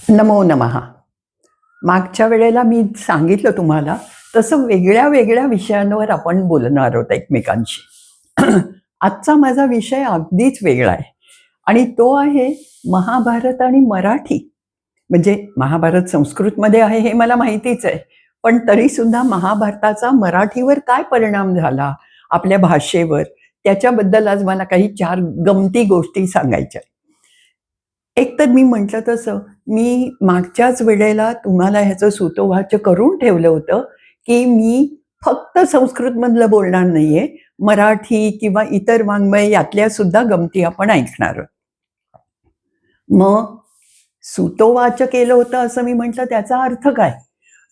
नमो नमः. मागच्या वेळेला मी सांगितलं तुम्हाला, तसं वेगळ्या वेगळ्या विषयांवर आपण बोलणार आहोत एकमेकांशी. आजचा माझा विषय अगदीच वेगळा आहे आणि तो आहे महाभारत आणि मराठी. म्हणजे महाभारत संस्कृतमध्ये आहे हे मला माहितीच आहे. पण तरीसुद्धा महाभारताचा मराठीवर काय परिणाम झाला, आपल्या भाषेवर, त्याच्याबद्दल आज मला काही 4 गमती गोष्टी सांगायच्या आहेत. एक तर मी म्हटलं तसं, मी मागच्याच वेळेला तुम्हाला ह्याचं सूतोवाच करून ठेवलं होतं, की मी फक्त संस्कृतमधलं बोलणार नाहीये. मराठी किंवा इतर वाङ्मय यातल्या सुद्धा गमती आपण ऐकणार आहोत. मग सूतोवाच केलं होतं असं मी म्हटलं त्याचा अर्थ काय?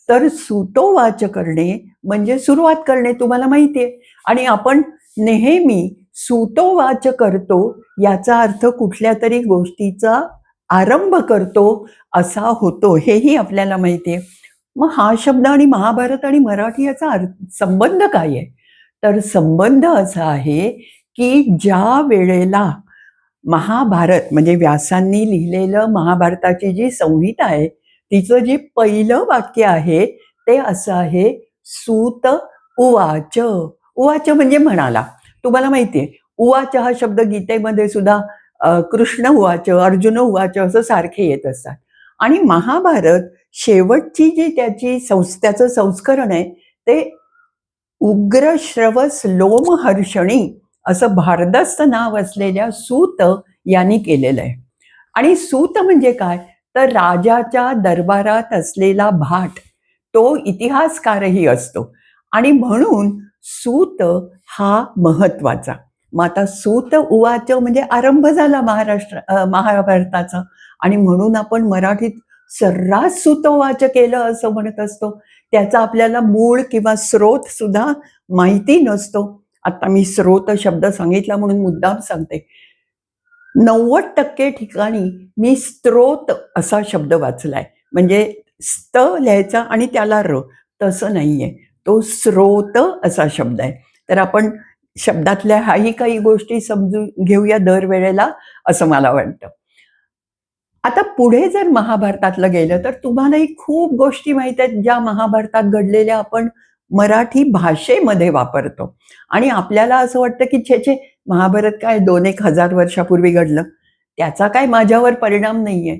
तर सूतोवाच करणे म्हणजे सुरुवात करणे तुम्हाला माहिती आहे आणि आपण नेहमी सूतोवाच करतो याचा अर्थ कुठल्यातरी गोष्टीचा आरंभ करतो असा होतो हेही आपल्याला माहिती आहे. मग हा शब्द आणि महाभारत आणि मराठी याचा संबंध काय आहे? तर संबंध असा आहे, की ज्या वेळेला महाभारत म्हणजे व्यासांनी लिहिलेलं महाभारताची जी संहिता आहे, तिचं जे पहिलं वाक्य आहे, ते असं आहे, सूत उवाच. उवाच म्हणजे म्हणाला. तुम्हाला माहिती आहे, उवाच हा शब्द गीतेमध्ये सुद्धा कृष्ण उवाच, अर्जुन उवाच असं सारखे येत असतात. आणि महाभारत शेवटची जी त्याचं संस्करण आहे, ते उग्र श्रवस लोमहर्षणी असं भारदस्त नाव असलेल्या सूत यांनी केलेलं आहे. आणि सूत म्हणजे काय? तर राजाच्या दरबारात असलेला भाट, तो इतिहासकारही असतो आणि म्हणून सूत हा महत्वाचा. मग आता सूत उवाच म्हणजे आरंभ झाला महाभारताचा आणि म्हणून आपण मराठीत सर्रास सूतोवाच केलं असं म्हणत असतो. त्याचा आपल्याला मूळ किंवा स्रोत सुद्धा माहिती नसतो. आता मी स्रोत शब्द सांगितला म्हणून मुद्दाम सांगते. 90% ठिकाणी मी स्त्रोत असा शब्द वाचलाय. म्हणजे स्त लिहायचा आणि त्याला र, तसं नाहीये. तो स्रोत असा शब्द आहे. तर आपण शब्दातल्या ह्याही काही गोष्टी समजून घेऊया दरवेळेला असं मला वाटतं. आता पुढे जर महाभारतातलं गेलं तर तुम्हालाही खूप गोष्टी माहीत आहेत ज्या महाभारतात घडलेल्या आपण मराठी भाषेमध्ये वापरतो आणि आपल्याला असं वाटतं की छे छे महाभारत काय 2-1 हजार वर्षापूर्वी घडलं. त्याचा काय माझ्यावर परिणाम नाहीये.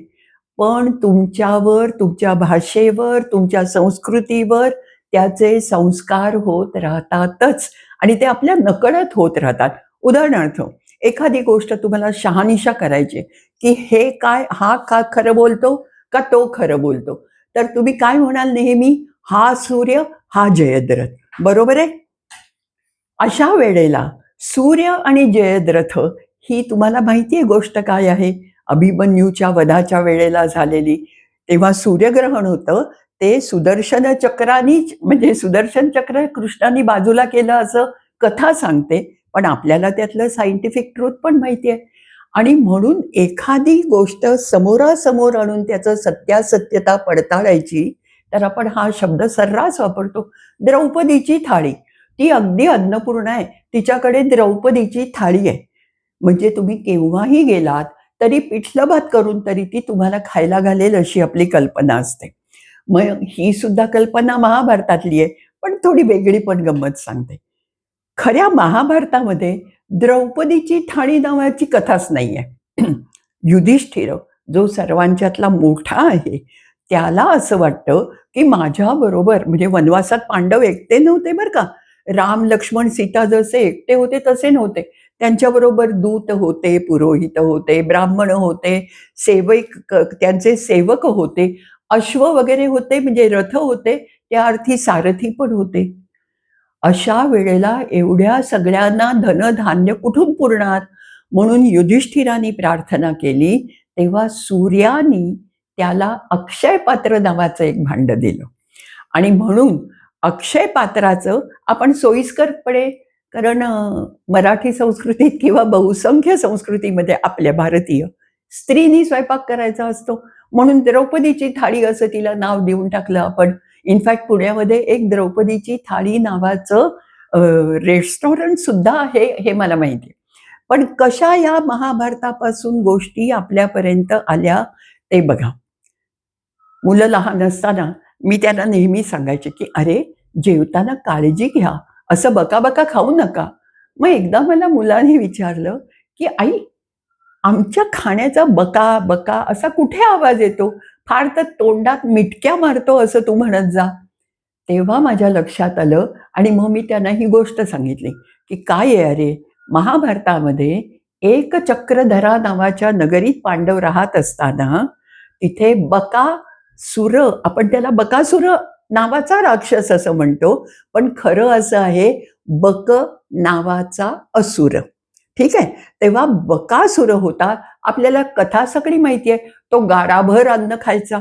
पण तुमच्यावर, तुमच्या भाषेवर, तुमच्या संस्कृतीवर त्याचे संस्कार होत राहतातच आणि ते आपल्या नकळत होत राहतात. उदाहरणार्थ, एखादी गोष्ट तुम्हाला शहानिशा करायची आहे, की हे काय, हा का खरं बोलतो का तो खरं बोलतो? तर तुम्ही काय म्हणाल नेहमी? हा सूर्य, हा जयद्रथ. बरोबर आहे? अशा वेळेला सूर्य आणि जयद्रथ ही तुम्हाला माहिती आहे गोष्ट काय आहे? अभिमन्यूच्या वधाच्या वेळेला झालेली. तेव्हा सूर्यग्रहण होतं. ते सुदर्शन चक्रानीच म्हणजे सुदर्शन चक्र कृष्णाने बाजूला केलं असं कथा सांगते. पण आपल्याला त्यातलं सायंटिफिक ट्रूथ पण माहिती आहे. आणि म्हणून एखादी गोष्ट समोरासमोर आणून त्याचं सत्यासत्यता पडताळायची, तर आपण हा शब्द सर्रास वापरतो. द्रौपदीची थाळी. ती अगदी अन्नपूर्णा आहे. तिच्याकडे द्रौपदीची थाळी आहे. म्हणजे तुम्ही केव्हाही गेलात, तरी पिठलं भात करून तरी ती तुम्हाला खायला घालेल अशी आपली कल्पना असते. मग ही सुद्धा कल्पना महाभारतातली आहे, पण थोडी वेगळी पण गंमत सांगते. खऱ्या महाभारतामध्ये द्रौपदीची थाळी नावाची कथाच नाहीये. युधिष्ठिर जो सर्वांच्यातला मोठा आहे, त्याला असं वाटतं, की माझ्याबरोबर म्हणजे वनवासात पांडव एकटे नव्हते बरं का. राम, लक्ष्मण, सीता जसे एकटे होते तसे नव्हते. त्यांच्याबरोबर दूत होते, पुरोहित होते, ब्राह्मण होते, त्यांचे सेवक होते, अश्व वगैरे होते म्हणजे रथ होते, त्या अर्थी सारथी पण होते. अशा वेळेला एवढ्या सगळ्यांना धनधान्य कुठून पुरणार? म्हणून युधिष्ठिराने प्रार्थना केली, तेव्हा सूर्यानी त्याला अक्षय पात्र नावाचं एक भांडं दिलं. आणि म्हणून अक्षय पात्राचं आपण सोयीस्करपणे कारण मराठी संस्कृतीत किंवा बहुसंख्य संस्कृतीमध्ये आपल्या भारतीय स्त्रीनी स्वयंपाक करायचा असतो. म्हणून द्रौपदीची थाळी असं तिला नाव देऊन टाकलं आपण. इनफॅक्ट पुण्यामध्ये एक द्रौपदीची थाळी नावाचं रेस्टॉरंट सुद्धा आहे हे मला माहिती आहे. पण कशा या महाभारतापासून गोष्टी आपल्यापर्यंत आल्या ते बघा. मुलं लहान असताना मी त्यांना नेहमी सांगायचे, की "अरे, जेवताना काळजी घ्या. असं बका-बका खाऊ नका." मग एकदा मला मुलाने विचारलं, की "आई, आमच्या खाण्याचा बका-बका असा कुठे आवाज येतो? फार तर तोंडात मिटक्या मारतो असं तू म्हणत जा." तेव्हा माझ्या लक्षात आलं आणि मग मी त्यांना ही गोष्ट सांगितली, की "काय आहे अरे, महाभारतामध्ये एकचक्रधरा नावाच्या नगरीत पांडव राहत असताना तिथे बकासूर, आपण त्याला बकासूर नावाचा राक्षस असं म्हणतो, पण खरं असं आहे बक नावाचा असुर. ठीक आहे. तेव्हा बकासूर होता. आपल्याला कथा सगळी माहिती आहे. तो गाडाभर अन्न खायचा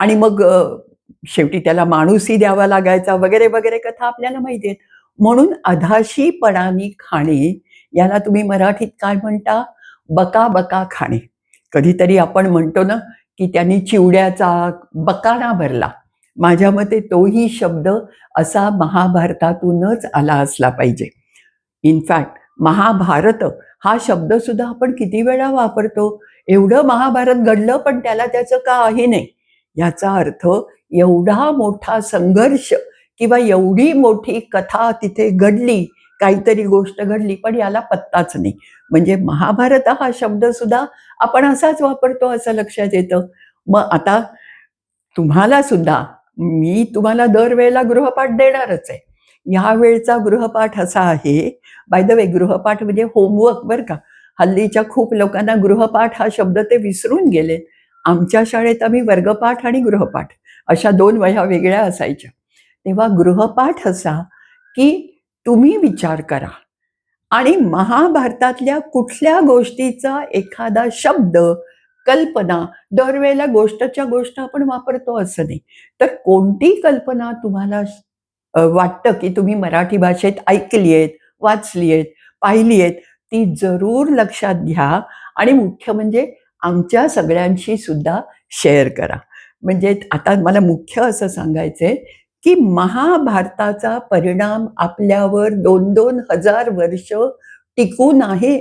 आणि मग शेवटी त्याला माणूसही द्यावा लागायचा वगैरे, वगैरे कथा आपल्याला माहिती आहेत. म्हणून अधाशीपणाने खाणे याला तुम्ही मराठीत काय म्हणता? बका-बका खाणे. कधीतरी आपण म्हणतो ना, की त्यांनी चिवड्याचा बकाणा भरला. माझ्या मते तोही शब्द असा महाभारतातूनच आला असला पाहिजे. इनफॅक्ट महाभारत हा शब्दसुद्धा आपण किती वेळा वापरतो. एवढं महाभारत घडलं, पण त्याला त्याचं काही नाही. याचा अर्थ एवढा मोठा संघर्ष किंवा एवढी मोठी कथा तिथे घडली, काहीतरी गोष्ट घडली, पण याला पत्ताच नाही. म्हणजे महाभारत हा शब्दसुद्धा आपण असाच वापरतो असं लक्षात येतं. मग आता तुम्हाला सुद्धा मी तुम्हाला दरवेळेला गृहपाठ देणारच आहे. ह्यावेळचा गृहपाठ असा आहे, बाय द वे गृहपाठ म्हणजे होमवर्क बरं का. हल्लीच्या खूप लोकांना गृहपाठ हा शब्द ते विसरून गेलेत. आमच्या शाळेत आम्ही वर्गपाठ आणि गृहपाठ अशा 2 वह्या वेगळ्या असायच्या. तेव्हा गृहपाठ असा, की तुम्ही विचार करा आणि महाभारतातल्या कुठल्या गोष्टीचा एखादा शब्द, कल्पना, दरवेळेला गोष्टच्या गोष्ट आपण वापरतो असं नाही. तर कोणती कल्पना तुम्हाला वाटतं, की तुम्ही मराठी भाषेत ऐकली आहेत, वाचली आहेत, पाहिली आहेत, ती जरूर लक्षात घ्या आणि मुख्य म्हणजे आमच्या सगळ्यांशी सुद्धा शेअर करा. म्हणजे आता मला मुख्य असं सांगायचंय, की महाभारताचा परिणाम आपल्यावर 2-2 हजार वर्ष टिकून आहे,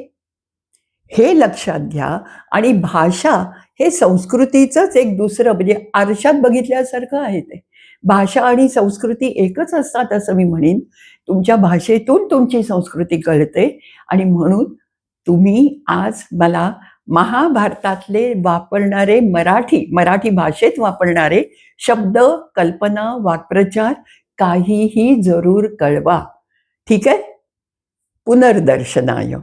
हे लक्षात घ्या. आणि भाषा हे संस्कृतीचंच एक दुसरं म्हणजे आरशात बघितल्यासारखं आहे ते. भाषा आणि संस्कृती एकच असतात असं मी म्हणेन. तुमच्या भाषेतून तुमची संस्कृती कळते आणि म्हणून तुम्ही आज मला महाभारतातले वापरणारे मराठी भाषेत वापरणारे शब्द, कल्पना, वाक्प्रचार काहीही जरूर कळवा. ठीक आहे? पुनर्दर्शनाय.